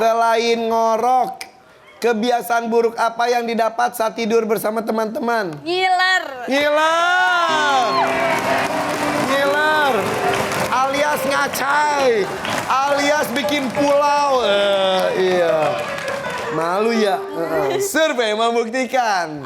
Selain ngorok, kebiasaan buruk apa yang didapat saat tidur bersama teman-teman? Ngiler. Ngiler. Alias ngacai. Alias bikin pulau. Iya. Malu ya. Survei membuktikan.